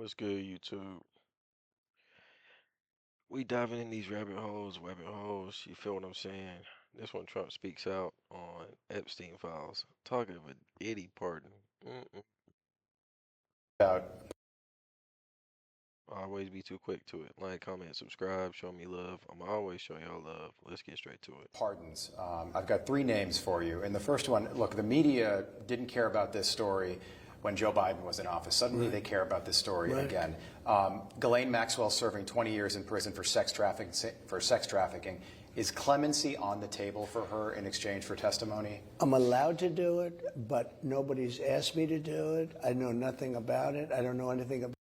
What's good, YouTube? We diving in these rabbit holes, you feel what I'm saying? This one Trump speaks out on Epstein files. Talking of a Diddy pardon. Mm-mm. About Always be too quick to it. Like, comment, subscribe, show me love. I'm always show y'all love. Let's get straight to it. pardons. I've got three names for you. And the first one, look, the media didn't care about this story when Joe Biden was in office. Suddenly they care about this story again. Ghislaine Maxwell serving 20 years in prison for sex trafficking. Is clemency on the table for her in exchange for testimony? I'm allowed to do it, but nobody's asked me to do it. I know nothing about it. I don't know anything about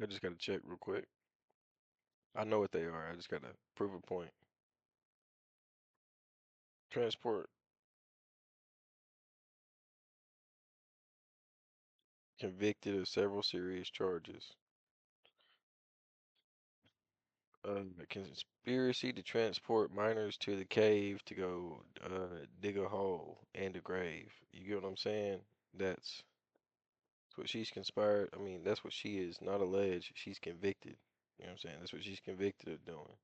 I just gotta check real quick. I know what they are. I just gotta prove a point. Transport convicted of several serious charges. Conspiracy to transport minors to the cave to go dig a hole and a grave. You get what I'm saying? That's what she's conspired. I mean, that's what she is, not alleged. She's convicted. You know what I'm saying? That's what she's convicted of doing.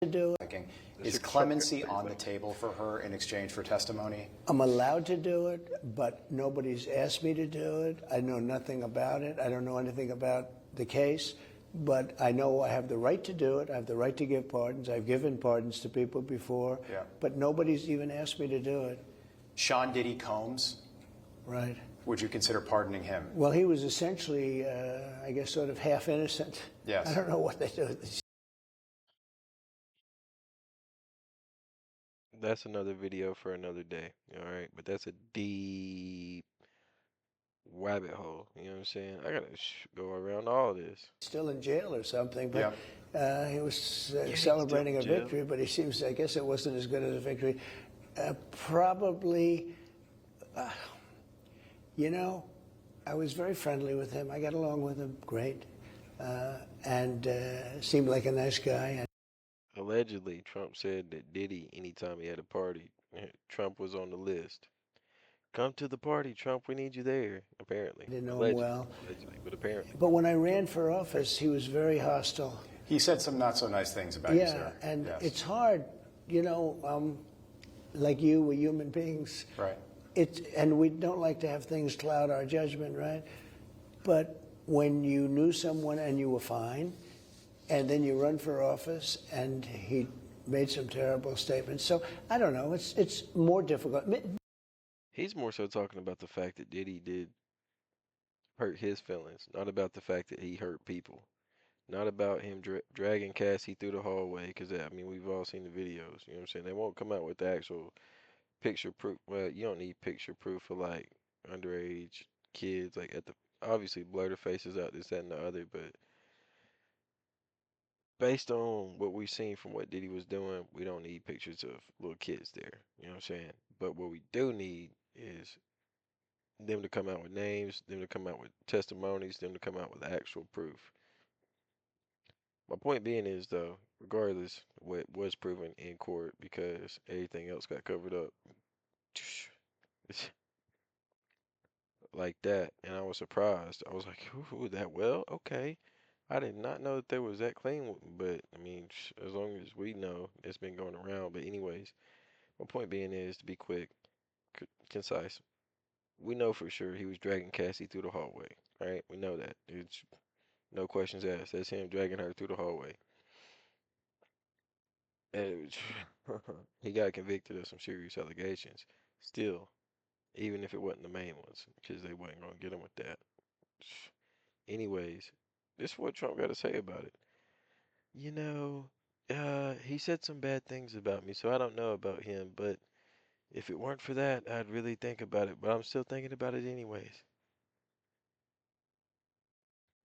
to do it. Is clemency on the table for her in exchange for testimony? I'm allowed to do it, but nobody's asked me to do it. I know nothing about it. I don't know anything about the case, but I know I have the right to do it. I have the right to give pardons. I've given pardons to people before, but nobody's even asked me to do it. Sean Diddy Combs, Right. would you consider pardoning him? Well, he was essentially, I guess, sort of half innocent. Yes. I don't know what they do with these. That's another video for another day. All right, but that's a deep rabbit hole. You know what I'm saying? I gotta go around all this. Still in jail or something, but he was he's celebrating a still in jail. victory, but he seems, I guess it wasn't as good as a victory. Probably, you know, I was very friendly with him. I got along with him great, and seemed like a nice guy. Allegedly, Trump said that Diddy, anytime he had a party, Trump was on the list. Come to the party, Trump. We need you there. Apparently, I didn't know him well. allegedly, but apparently. But when I ran for office, he was very hostile. He said some not so nice things about you, sir. And Yes. it's hard, you know, like you, we're human beings. Right. And we don't like to have things cloud our judgment, right? But when you knew someone and you were fine, and then you run for office and he made some terrible statements. So I don't know, it's more difficult. He's more so talking about the fact that Diddy did hurt his feelings, not about the fact that he hurt people. Not about him dragging Cassie through the hallway, because I mean, we've all seen the videos. You know what I'm saying? They won't come out with the actual picture proof. Well, you don't need picture proof for like underage kids. Like at the obviously blur the faces out, this, that, and the other. But based on what we've seen from what Diddy was doing, we don't need pictures of little kids there. You know what I'm saying? But what we do need is them to come out with names, them to come out with testimonies, them to come out with actual proof. My point being is, though, regardless what was proven in court, because everything else got covered up, like that, and I was surprised. I was like, "Ooh, that well? Okay." I did not know that there was that claim, but I mean, as long as we know, it's been going around. But anyways, my point being is to be quick, concise. We know for sure he was dragging Cassie through the hallway, right? We know that. It's no questions asked. That's him dragging her through the hallway. And he got convicted of some serious allegations. Still, even if it wasn't the main ones, because they wasn't gonna get him with that. Anyways, this is what Trump got to say about it. You know, he said some bad things about me, so I don't know about him, but if it weren't for that, I'd really think about it, but I'm still thinking about it anyways.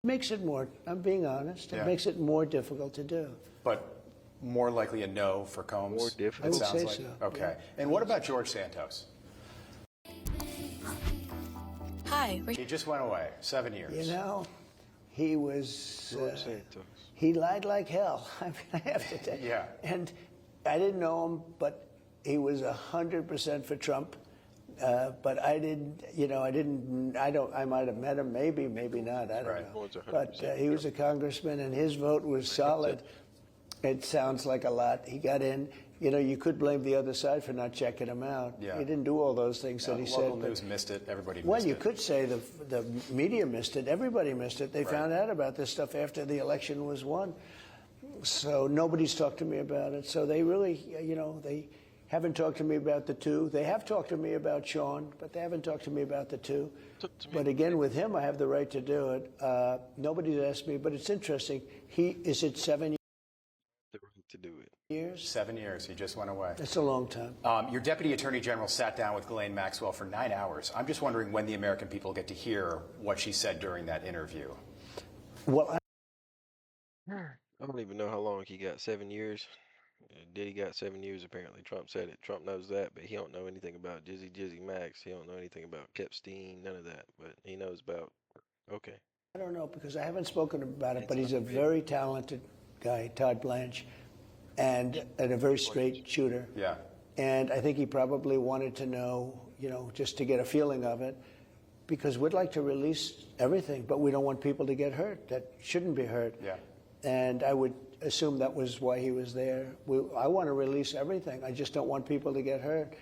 Makes it more, I'm being honest, Yeah. it makes it more difficult to do. But more likely a no for Combs? More It difficult? I would sounds say like. so. Okay. And what about George Santos? Hi, Hi. He just went away, 7 years. You know, he was, Go ahead and say it to us. he lied like hell. I mean, I have to tell you. Yeah. And I didn't know him, but he was 100% for Trump. But I didn't, you know, I might have met him, maybe not, I don't Right. know. Well, it's 100% But he was a congressman, and his vote was solid. It sounds like a lot. He got in. You know, you could blame the other side for not checking him out. Yeah. He didn't do all those things that he said. Local news missed it. Everybody Well, missed you it. could say the media missed it. Everybody missed it. They found out about this stuff after the election was won. So nobody's talked to me about it. So they really, you know, they haven't talked to me about the two. They have talked to me about Sean, but they haven't talked to me about the two. But again, with him, I have the right to do it. Nobody's asked me, but it's interesting. Is it 7 The right to do it. years? 7 years. He just went away. That's a long time. Your Deputy Attorney General sat down with Ghislaine Maxwell for 9 hours. I'm just wondering when the American people get to hear what she said during that interview. Well, I don't even know how long he got. 7 years. Diddy got 7 years apparently. Trump said it. Trump knows that, but he don't know anything about Jizzy Max. He don't know anything about Epstein, none of that. But he knows about. Okay. I don't know because I haven't spoken about it, but he's a very talented guy, Todd Blanche, and a very straight shooter. Yeah. And I think he probably wanted to know, you know, just to get a feeling of it, because we'd like to release everything, but we don't want people to get hurt that shouldn't be hurt. Yeah. And I would assume that was why he was there. I want to release everything. I just don't want people to get hurt.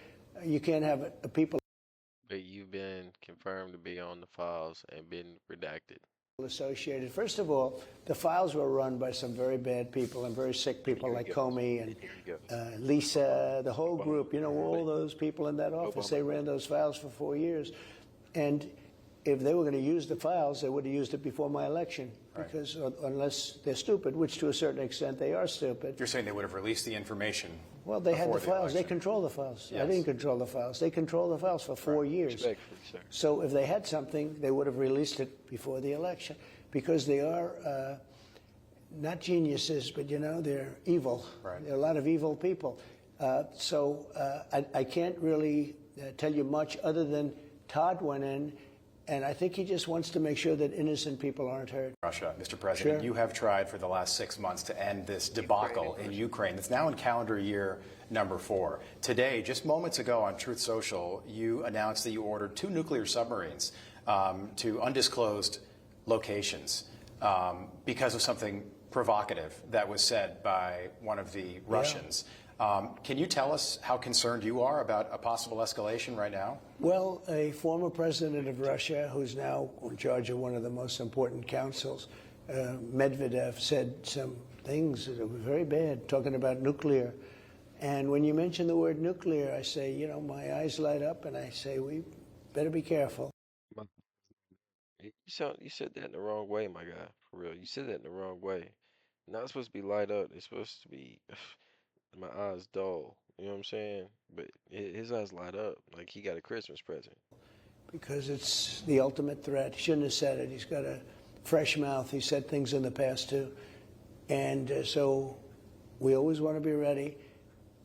You can't have people But you've been confirmed to be on the files and been redacted. associated. First of all, the files were run by some very bad people and very sick people like Comey and Lisa, the whole group, you know, all those people in that office. They ran those files for 4 years. And if they were going to use the files, they would have used it before my election. Because unless they're stupid, which to a certain extent they are stupid. You're saying they would have released the information. Well, they had the before files. They election. control the files. Yes. I didn't control the files. They control the files for 4 years. Respectfully, sir. So if they had something, they would have released it before the election, because they are not geniuses, but you know they're evil. Right. There are a lot of evil people. So I can't really tell you much other than Todd went in, and I think he just wants to make sure that innocent people aren't hurt. Russia, Mr. President, Sure. you have tried for the last 6 months to end this debacle in Ukraine. It's now in calendar year number 4. Today, just moments ago on Truth Social, you announced that you ordered 2 nuclear submarines to undisclosed locations because of something provocative that was said by one of the Russians. Can you tell us how concerned you are about a possible escalation right now? Well, a former president of Russia, who's now in charge of one of the most important councils, Medvedev, said some things that were very bad, talking about nuclear. And when you mention the word nuclear, I say, you know, my eyes light up, and I say, we better be careful. You said that in the wrong way, my guy. For real. You said that in the wrong way. Not supposed to be light up. It's supposed to be my eyes dull. You know what I'm saying? But his eyes light up like he got a Christmas present. Because it's the ultimate threat. He shouldn't have said it. He's got a fresh mouth. He said things in the past, too. And so we always want to be ready.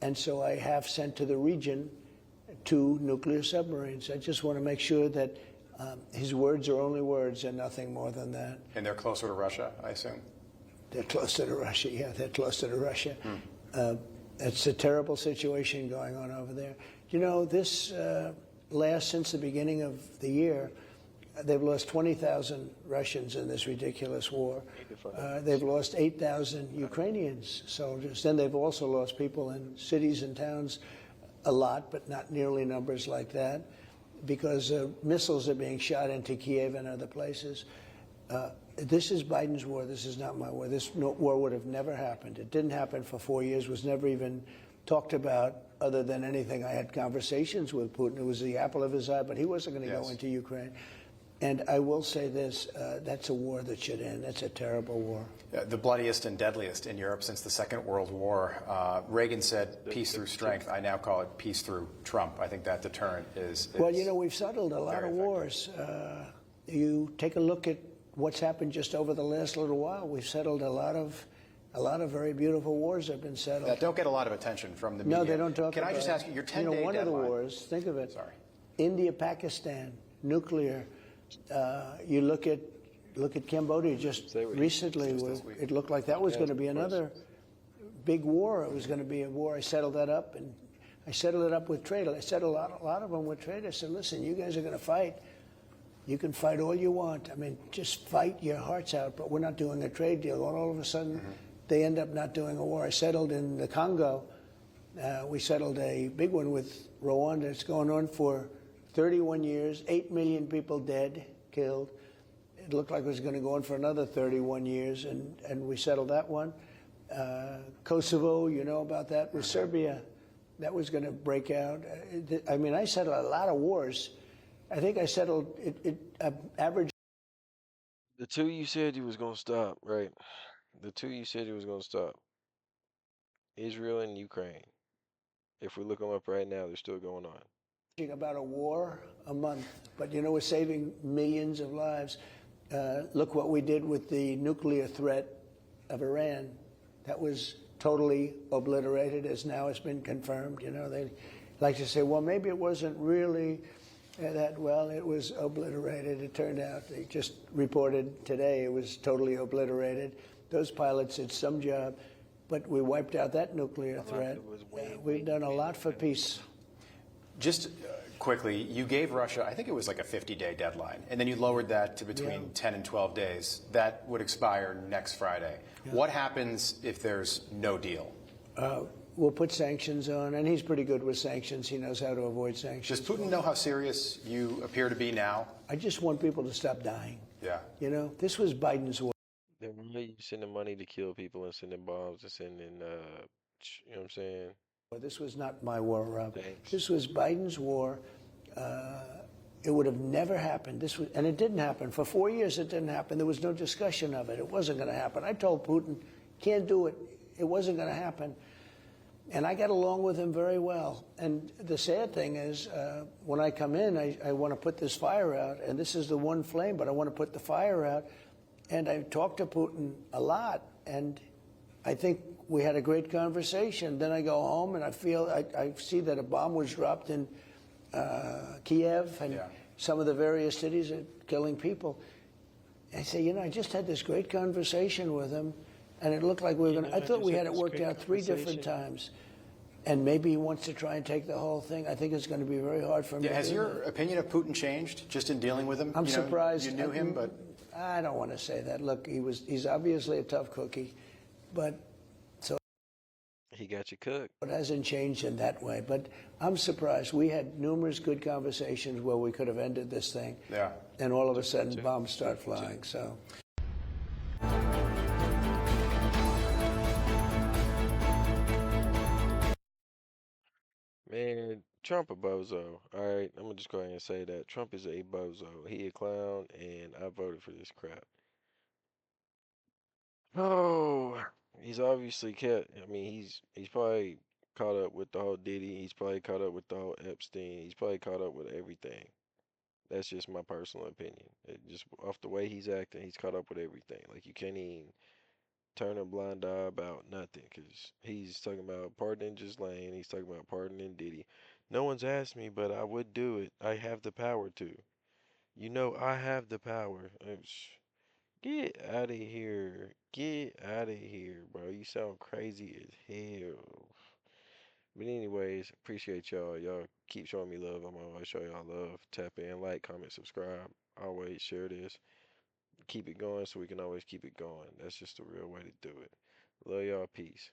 And so I have sent to the region 2 nuclear submarines. I just want to make sure that his words are only words and nothing more than that. And they're closer to Russia, I assume? They're closer to Russia. Yeah, they're closer to Russia. It's a terrible situation going on over there. You know, this since the beginning of the year, they've lost 20,000 Russians in this ridiculous war. They've lost 8,000 Ukrainians soldiers. Then they've also lost people in cities and towns a lot, but not nearly numbers like that, because missiles are being shot into Kiev and other places. This is Biden's war. This is not my war. This war would have never happened. It didn't happen for 4 years, was never even talked about other than anything. I had conversations with Putin. It was the apple of his eye, but he wasn't going to go into Ukraine. And I will say this, that's a war that should end. That's a terrible war. The bloodiest and deadliest in Europe since the Second World War. Reagan said peace through strength. I now call it peace through Trump. I think that deterrent is well, you know, we've settled a lot of wars. You take a look at what's happened just over the last little while. We've settled a lot of very beautiful wars have been settled. that don't get a lot of attention from the media. No, they don't talk about it. Can I just ask you, your 10-day one deadline. of the wars, think of it. Sorry. India, Pakistan, nuclear You look at Cambodia just Say what recently. It looked like that was going to be another big war. It was going to be a war. I settled that up, and I settled it up with trade. I settled a lot of them with trade. I said, listen, you guys are going to fight. You can fight all you want. I mean, just fight your hearts out, but we're not doing a trade deal. And all of a sudden, they end up not doing a war. I settled in the Congo. We settled a big one with Rwanda. It's going on for 31 years, 8 million people dead, killed. It looked like it was going to go on for another 31 years, and we settled that one. Kosovo, you know about that, with Serbia. That was going to break out. I mean, I settled a lot of wars. I think I settled average. The two you said you was gonna stop, right? The two you said you was gonna stop. Israel and Ukraine. If we look them up right now, they're still going on. About a war a month, but you know, we're saving millions of lives. Look what we did with the nuclear threat of Iran. That was totally obliterated, as now has been confirmed. You know, they like to say, well, maybe it wasn't really that well. It was obliterated. It turned out, they just reported today, it was totally obliterated. Those pilots did some job, but we wiped out that nuclear threat. We've done a lot for peace. Just quickly, you gave Russia, I think it was like a 50-day deadline, and then you lowered that to between 10 and 12 days. That would expire next Friday. What happens if there's no deal? We'll put sanctions on, and he's pretty good with sanctions. He knows how to avoid sanctions. Does Putin know how serious you appear to be now? I just want people to stop dying. Yeah. You know, this was Biden's war. They're really sending money to kill people and sending bombs and sending, you know what I'm saying? This was not my war, Rob. Thanks. This was Biden's war. It would have never happened. And it didn't happen. For 4 years, it didn't happen. There was no discussion of it. It wasn't going to happen. I told Putin, can't do it. It wasn't going to happen. And I got along with him very well. And the sad thing is, when I come in, I want to put this fire out. And this is the one flame, but I want to put the fire out. And I talked to Putin a lot. And I think we had a great conversation. Then I go home and I see that a bomb was dropped in Kiev and some of the various cities are killing people. I say, you know, I just had this great conversation with him, and it looked like we were going to, I thought we had it worked out 3 different times. And maybe he wants to try and take the whole thing. I think it's going to be very hard for him. Has your opinion of Putin changed just in dealing with him? I'm surprised. You knew him, but I don't want to say that. Look, he's obviously a tough cookie, but He got you cooked. it hasn't changed in that way. But I'm surprised. We had numerous good conversations where we could have ended this thing. Yeah. And all of a sudden, bombs start flying. So. Man, Trump a bozo. All right, I'm gonna just go ahead and say that Trump is a bozo. He a clown, and I voted for this crap. Oh, he's obviously kept. I mean, he's probably caught up with the whole Diddy. He's probably caught up with the whole Epstein. He's probably caught up with everything. That's just my personal opinion. Just off the way he's acting, he's caught up with everything. Like you can't even turn a blind eye about nothing, because he's talking about pardoning Ghislaine. He's talking about pardoning Diddy. No one's asked me, but I would do it. I have the power to. You know, I have the power. Get out of here. Get out of here, bro. You sound crazy as hell. But anyways, appreciate y'all. Y'all keep showing me love. I'm always show y'all love. Tap in, like, comment, subscribe. Always share this. Keep it going so we can always keep it going. That's just the real way to do it. Love y'all. Peace.